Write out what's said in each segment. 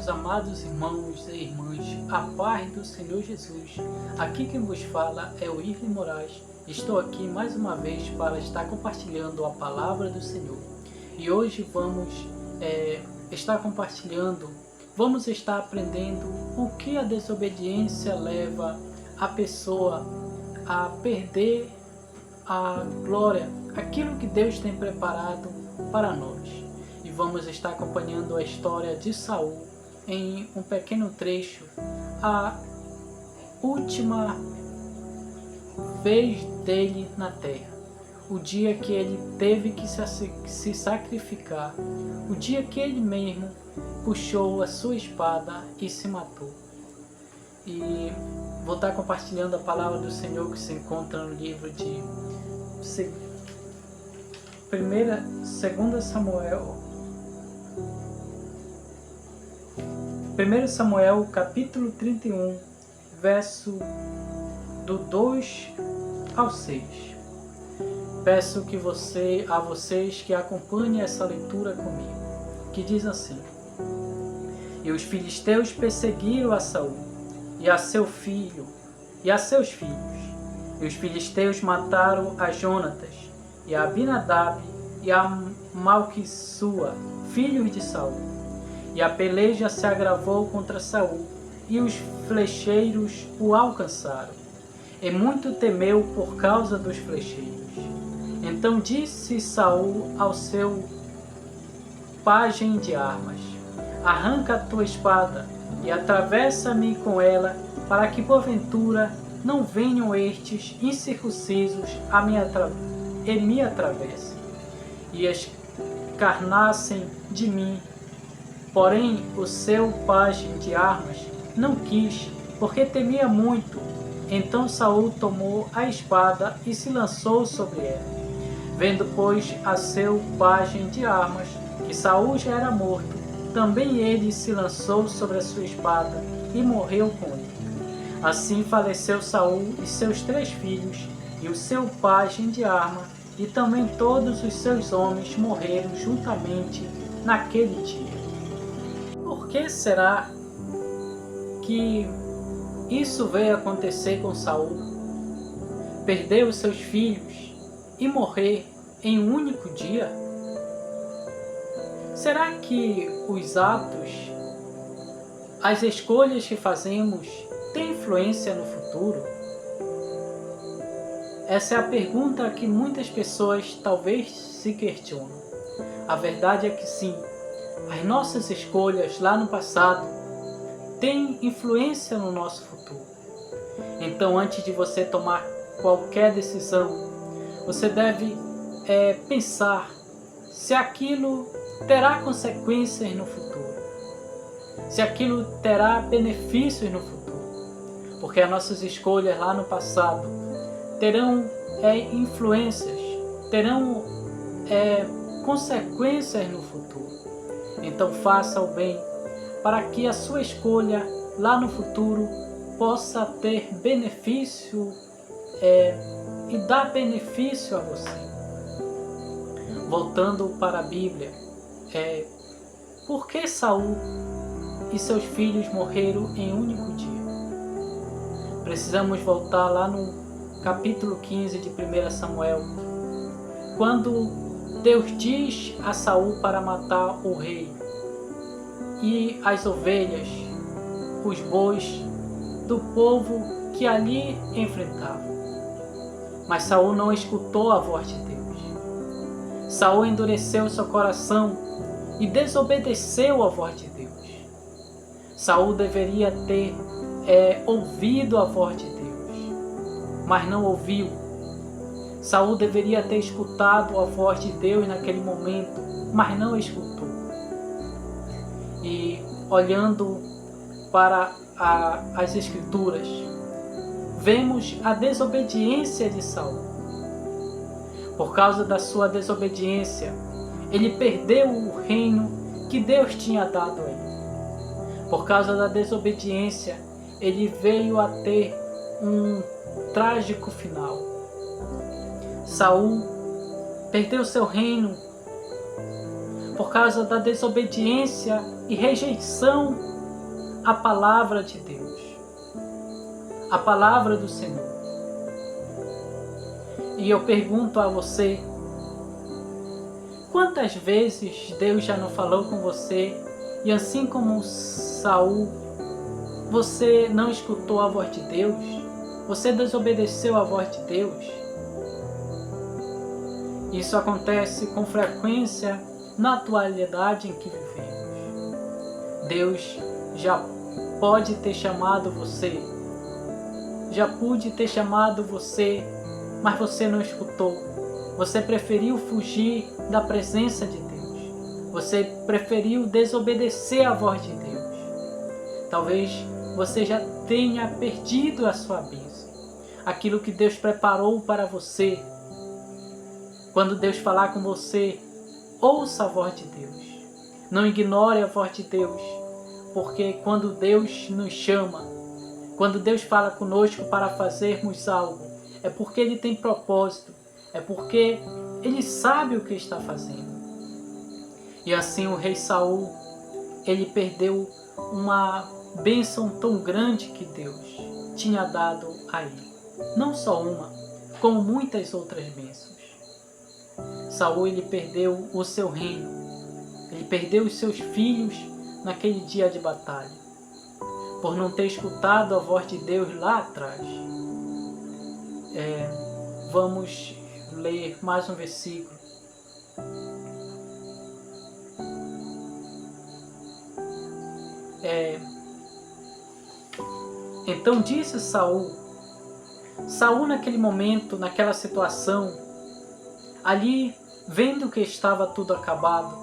meus amados irmãos e irmãs, a paz do Senhor Jesus. Aqui quem vos fala é o Irley Moraes. Estou aqui mais uma vez para estar compartilhando a palavra do Senhor. E hoje vamos vamos estar aprendendo o que a desobediência leva a pessoa a perder a glória, aquilo que Deus tem preparado para nós. E vamos estar acompanhando a história de Saul em um pequeno trecho, a última vez dele na terra, o dia que ele teve que se sacrificar, o dia que ele mesmo puxou a sua espada e se matou. E vou estar compartilhando a palavra do Senhor que se encontra no livro de 1 Samuel capítulo 31, verso do 2 ao 6. Peço que vocês que acompanhem essa leitura comigo, que diz assim: E os filisteus perseguiram a Saul e a seu filho e a seus filhos. E os filisteus mataram a Jonatas e a Abinadab e a Malquissua, filhos de Saul. E a peleja se agravou contra Saul, e os flecheiros o alcançaram. E muito temeu por causa dos flecheiros. Então disse Saul ao seu pajem de armas: Arranca a tua espada e atravessa-me com ela, para que porventura não venham estes incircuncisos e me atravessem, e escarnassem de mim. Porém, o seu pajem de armas não quis, porque temia muito. Então Saul tomou a espada e se lançou sobre ela. Vendo, pois, a seu pajem de armas que Saul já era morto, também ele se lançou sobre a sua espada e morreu com ele. Assim faleceu Saul e seus 3 filhos, e o seu pajem de arma, e também todos os seus homens morreram juntamente naquele dia. Por que será que isso veio acontecer com Saul? Perder os seus filhos e morrer em um único dia? Será que os atos, as escolhas que fazemos têm influência no futuro? Essa é a pergunta que muitas pessoas talvez se questionam. A verdade é que sim. As nossas escolhas lá no passado têm influência no nosso futuro. Então, antes de você tomar qualquer decisão, você deve pensar se aquilo terá consequências no futuro, se aquilo terá benefícios no futuro. Porque as nossas escolhas lá no passado terão influências, terão consequências no futuro. Então faça o bem, para que a sua escolha lá no futuro possa ter benefício e dar benefício a você. Voltando para a Bíblia, por que Saul e seus filhos morreram em um único dia? Precisamos voltar lá no capítulo 15 de 1 Samuel, quando Deus diz a Saul para matar o rei e as ovelhas, os bois do povo que ali enfrentava. Mas Saul não escutou a voz de Deus. Saul endureceu seu coração e desobedeceu a voz de Deus. Saul deveria ter ouvido a voz de Deus, mas não ouviu. Saul deveria ter escutado a voz de Deus naquele momento, mas não escutou. E olhando para as Escrituras, vemos a desobediência de Saul. Por causa da sua desobediência, ele perdeu o reino que Deus tinha dado a ele. Por causa da desobediência, ele veio a ter um trágico final. Saul perdeu seu reino por causa da desobediência e rejeição a palavra de Deus, a palavra do Senhor. E eu pergunto a você, quantas vezes Deus já não falou com você e assim como Saul, você não escutou a voz de Deus? Você desobedeceu a voz de Deus? Isso acontece com frequência na atualidade em que vivemos. Deus já pode ter chamado você, já pude ter chamado você, mas você não escutou. Você preferiu fugir da presença de Deus. Você preferiu desobedecer a voz de Deus. Talvez você já tenha perdido a sua bênção, aquilo que Deus preparou para você. Quando Deus falar com você, ouça a voz de Deus. Não ignore a voz de Deus, porque quando Deus nos chama, quando Deus fala conosco para fazermos algo, é porque Ele tem propósito, é porque Ele sabe o que está fazendo. E assim o rei Saul, ele perdeu uma bênção tão grande que Deus tinha dado a ele. Não só uma, como muitas outras bênçãos. Saul, ele perdeu o seu reino, ele perdeu os seus filhos naquele dia de batalha, por não ter escutado a voz de Deus lá atrás. Vamos ler mais um versículo. Então disse Saul naquele momento, naquela situação, ali, vendo que estava tudo acabado,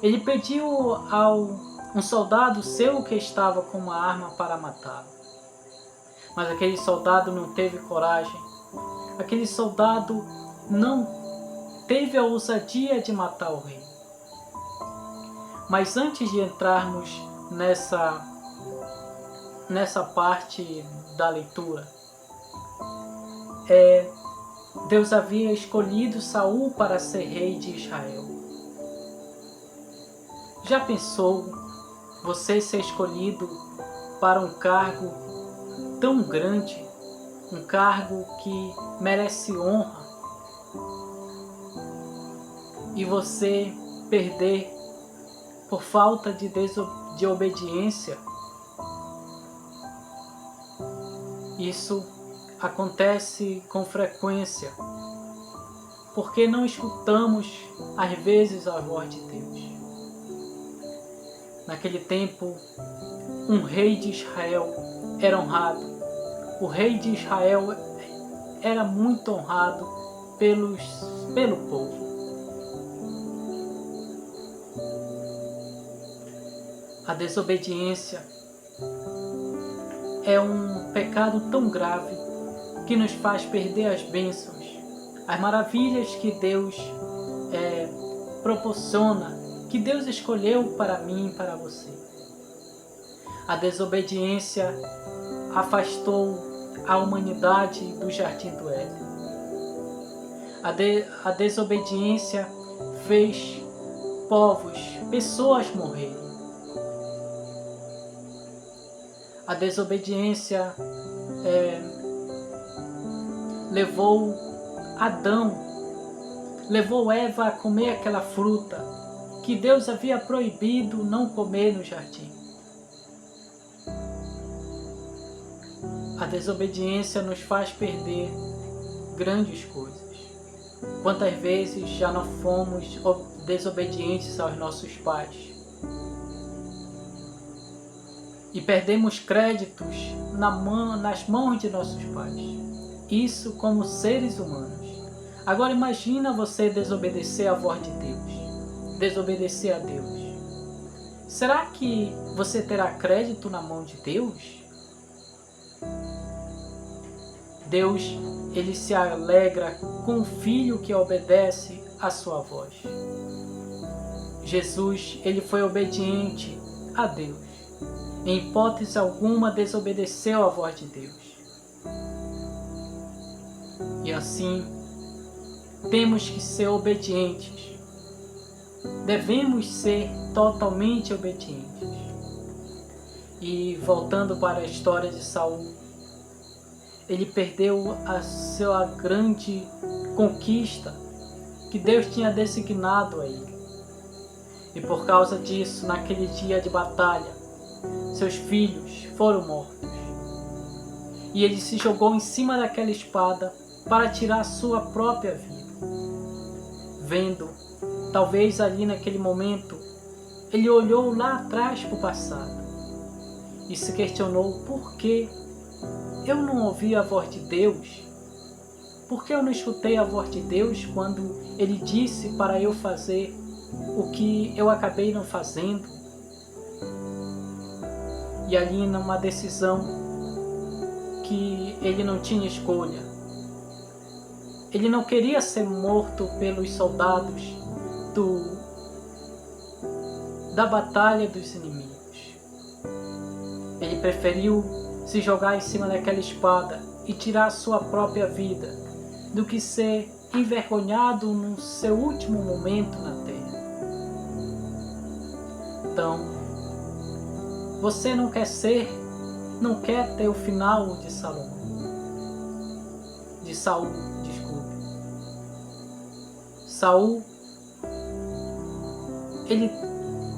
ele pediu a um soldado seu que estava com uma arma para matá-lo. Mas aquele soldado não teve coragem. Aquele soldado não teve a ousadia de matar o rei. Mas antes de entrarmos nessa parte da leitura, Deus havia escolhido Saul para ser rei de Israel. Já pensou você ser escolhido para um cargo tão grande, um cargo que merece honra, e você perder por falta de obediência? Isso acontece com frequência, porque não escutamos às vezes a voz de Deus. Naquele tempo, um rei de Israel era honrado. O rei de Israel era muito honrado pelo povo. A desobediência é um pecado tão grave que nos faz perder as bênçãos, as maravilhas que Deus proporciona, que Deus escolheu para mim e para você. A desobediência afastou a humanidade do Jardim do Éden. A desobediência fez povos, pessoas morrerem. A desobediência levou Adão, levou Eva a comer aquela fruta que Deus havia proibido não comer no jardim. A desobediência nos faz perder grandes coisas. Quantas vezes já não fomos desobedientes aos nossos pais e perdemos créditos nas mãos de nossos pais? Isso como seres humanos. Agora imagina você desobedecer a voz de Deus, desobedecer a Deus. Será que você terá crédito na mão de Deus? Deus, Ele se alegra com o filho que obedece à sua voz. Jesus, Ele foi obediente a Deus. Em hipótese alguma desobedeceu a voz de Deus. E assim, temos que ser obedientes. Devemos ser totalmente obedientes. E voltando para a história de Saul, ele perdeu a sua grande conquista que Deus tinha designado a ele. E por causa disso, naquele dia de batalha, seus filhos foram mortos. E ele se jogou em cima daquela espada para tirar a sua própria vida. Vendo, talvez ali naquele momento, ele olhou lá atrás para o passado e se questionou: por que eu não ouvi a voz de Deus? Por que eu não escutei a voz de Deus quando Ele disse para eu fazer o que eu acabei não fazendo? E ali numa decisão que ele não tinha escolha. Ele não queria ser morto pelos soldados da batalha dos inimigos. Ele preferiu se jogar em cima daquela espada e tirar a sua própria vida do que ser envergonhado no seu último momento na terra. Então, você não quer ter o final de Saul, desculpe. Saul, ele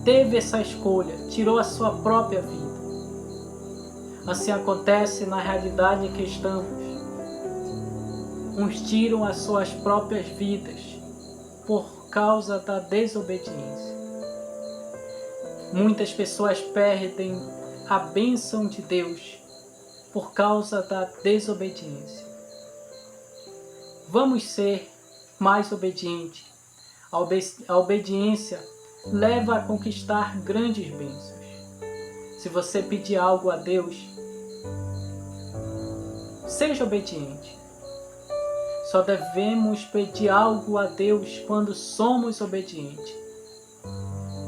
teve essa escolha, tirou a sua própria vida. Assim acontece na realidade em que estamos. Uns tiram as suas próprias vidas por causa da desobediência. Muitas pessoas perdem a bênção de Deus por causa da desobediência. Vamos ser mais obedientes. A obediência leva a conquistar grandes bênçãos. Se você pedir algo a Deus, seja obediente. Só devemos pedir algo a Deus quando somos obedientes,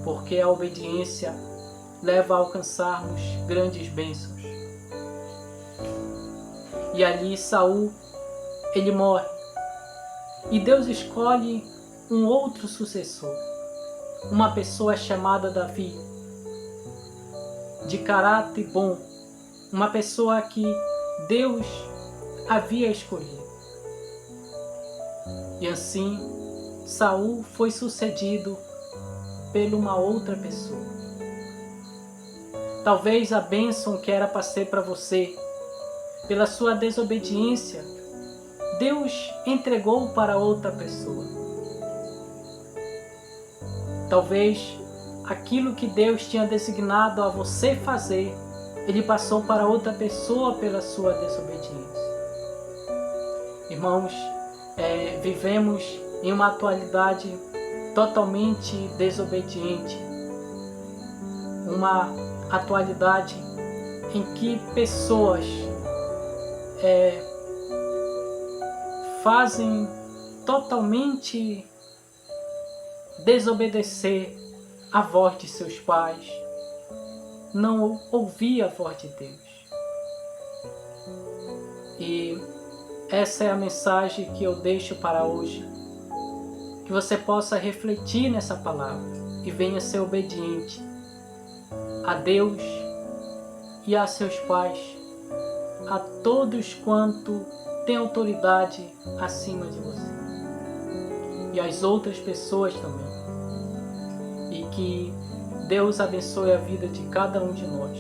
porque a obediência leva a alcançarmos grandes bênçãos. E ali Saul, ele morre, e Deus escolhe um outro sucessor, uma pessoa chamada Davi, de caráter bom, uma pessoa que Deus havia escolhido. E assim, Saul foi sucedido por uma outra pessoa. Talvez a bênção que era para ser para você, pela sua desobediência, Deus entregou para outra pessoa. Talvez aquilo que Deus tinha designado a você fazer, Ele passou para outra pessoa pela sua desobediência. Irmãos, vivemos em uma atualidade totalmente desobediente. Uma atualidade em que pessoas fazem totalmente desobedecer a voz de seus pais, não ouvir a voz de Deus. E essa é a mensagem que eu deixo para hoje. Que você possa refletir nessa palavra e venha ser obediente a Deus e a seus pais, a todos quanto têm autoridade acima de você. E as outras pessoas também. E que Deus abençoe a vida de cada um de nós.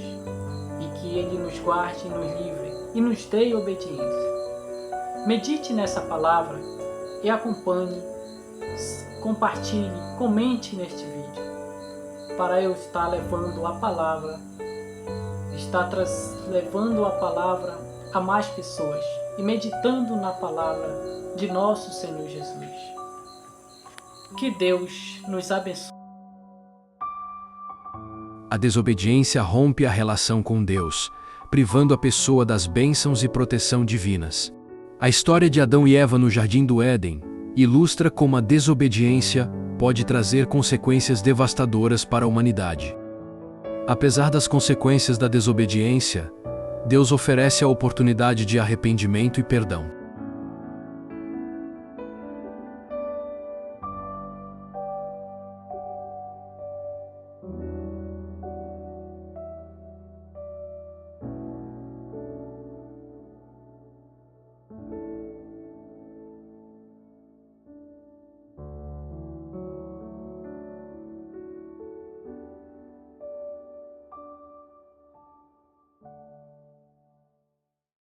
E que Ele nos guarde, nos livre e nos dê obediência. Medite nessa palavra e acompanhe, compartilhe, comente neste vídeo, para eu estar levando a palavra, levando a palavra a mais pessoas e meditando na palavra de nosso Senhor Jesus. Que Deus nos abençoe. A desobediência rompe a relação com Deus, privando a pessoa das bênçãos e proteção divinas. A história de Adão e Eva no Jardim do Éden ilustra como a desobediência pode trazer consequências devastadoras para a humanidade. Apesar das consequências da desobediência, Deus oferece a oportunidade de arrependimento e perdão.